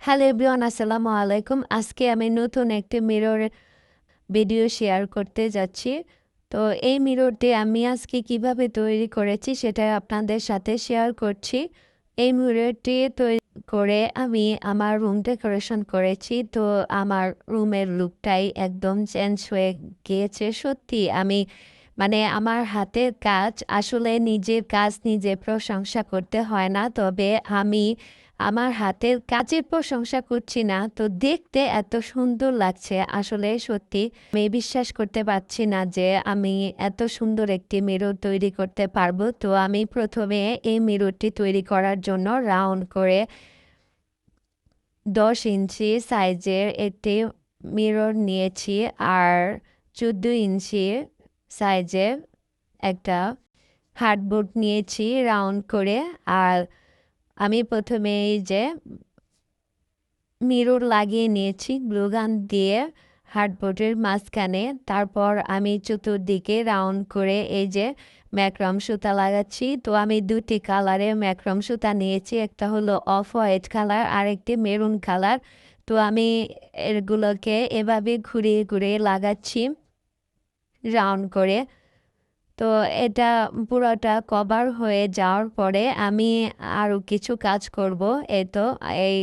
Hello everyone, আসসালামু আলাইকুম। আজকে আমি নতুন একটি মিরর ভিডিও শেয়ার করতে যাচ্ছি। তো এই মিররটি আমি আজকে কিভাবে তৈরি করেছি সেটা আপনাদের সাথে শেয়ার করছি। এই মিররটি তৈরি করে আমি আমার রুম ডেকোরেশন করেছি। তো আমার রুমের লুকটাই একদম চেঞ্জ হয়ে গিয়েছে। সত্যি আমি আমার হাতের কাজ, আসলে নিজের কাজ নিজে প্রশংসা করতে হয় না। তবে আমি আমার হাতের কাজের প্রশংসা করছি না, তো দেখতে এত সুন্দর লাগছে, আসলে সত্যি আমি বিশ্বাস করতে পারছি না যে আমি এত সুন্দর একটি মিরর তৈরি করতে পারবো। তো আমি প্রথমে এই মিররটি তৈরি করার জন্য রাউন্ড করে 10 ইঞ্চি সাইজের একটি মিরর নিয়েছি, আর 14 ইঞ্চি সাইজের একটা হার্ডবোর্ড নিয়েছি রাউন্ড করে। আর আমি প্রথমে এই যে মিরর লাগিয়ে নিয়েছি গ্লুগান দিয়ে হার্ডবোর্ডের মাঝখানে। তারপর আমি চতুর্দিকে রাউন্ড করে এই যে ম্যাক্রম সুতা লাগাচ্ছি। তো আমি দুটি কালারের ম্যাক্রম সুতা নিয়েছি, একটা হলো অফ হোয়াইট কালার আর একটি মেরুন কালার। তো আমি এগুলোকে এভাবে ঘুরিয়ে ঘুরিয়ে লাগাচ্ছি রাউন্ড করে। তো এটা পুরোটা কভার হয়ে যাওয়ার পরে আমি আরও কিছু কাজ করব। এই তো এই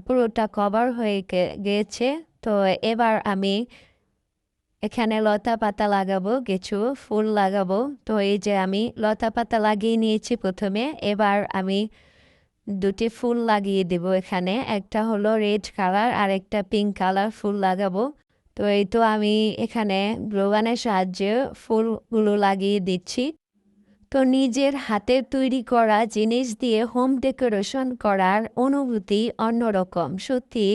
পুরোটা কভার হয়ে গিয়েছে। তো এবার আমি এখানে লতা পাতা লাগাবো, কিছু ফুল লাগাবো। তো এই যে আমি লতা পাতা লাগিয়ে নিয়েছি প্রথমে। এবার আমি দুটি ফুল লাগিয়ে দেব এখানে, একটা হলো রেড কালার আর একটা পিঙ্ক কালার ফুল লাগাবো। তো এই তো আমি এখানে গ্লুগানের সাহায্যে ফুলগুলো লাগিয়ে দিচ্ছি। তো নিজের হাতের তৈরি করা জিনিস দিয়ে হোম ডেকোরেশন করার অনুভূতি অন্যরকম সত্যি।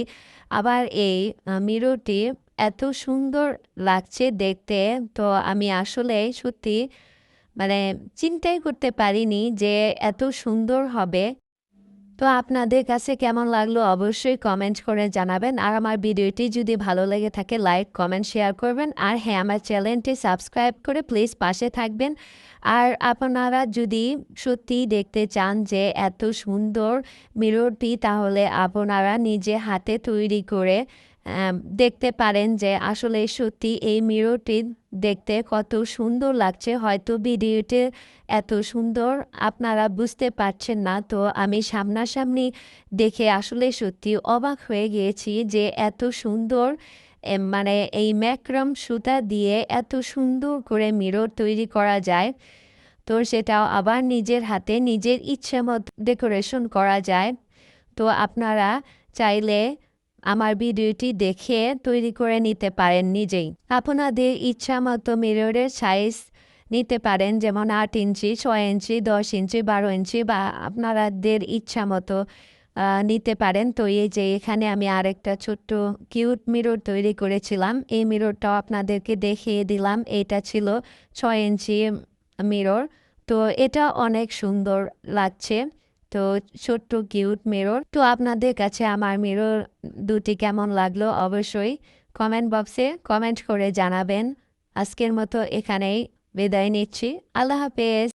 আবার এই মিররটি এত সুন্দর লাগছে দেখতে। তো আমি আসলে সত্যি মানে চিন্তাই করতে পারিনি যে এত সুন্দর হবে। তো আপনাদের কাছে কেমন লাগলো অবশ্যই কমেন্ট করে জানাবেন। আর আমার ভিডিওটি যদি ভালো লেগে থাকে লাইক, কমেন্ট, শেয়ার করবেন। আর হ্যাঁ, আমার চ্যানেলটি সাবস্ক্রাইব করে প্লিজ পাশে থাকবেন। আর আপনারা যদি সত্যিই দেখতে চান যে এত সুন্দর মিররটি, তাহলে আপনারা নিজে হাতে তৈরি করে দেখতে পারেন যে আসলে সত্যি এই মিররটি দেখতে কত সুন্দর লাগছে। হয়তো ভিডিওতে এত সুন্দর আপনারা বুঝতে পারছেন না, তো আমি সামনাসামনি দেখে আসলে সত্যি অবাক হয়ে গিয়েছি যে এত সুন্দর এই ম্যাক্রম সুতা দিয়ে এত সুন্দর করে মিরর তৈরি করা যায়। তো সেটাও আবার নিজের হাতে নিজের ইচ্ছে মতো ডেকোরেশন করা যায়। তো আপনারা চাইলে আমার ভিডিওটি দেখে তৈরি করে নিতে পারেন নিজেই। আপনাদের ইচ্ছা মতো মিররের সাইজ নিতে পারেন, যেমন 8 ইঞ্চি, 6 ইঞ্চি, 10 ইঞ্চি, 12 ইঞ্চি, বা আপনাদের ইচ্ছা মতো নিতে পারেন। তো এই যে এখানে আমি আরেকটা ছোট্ট কিউট মিরর তৈরি করেছিলাম, এই মিররটাও আপনাদেরকে দেখিয়ে দিলাম। এটা ছিল 6 ইঞ্চি মিরর। তো এটা অনেক সুন্দর লাগছে। তো ছোট্ট কিউট মিরর। তো আপনাদের কাছে আমার মিরর দুটি কেমন লাগলো অবশ্যই কমেন্ট বক্সে কমেন্ট করে জানাবেন। আজকের মতো এখানেই বিদায় নিচ্ছি। আল্লাহ হাফেজ।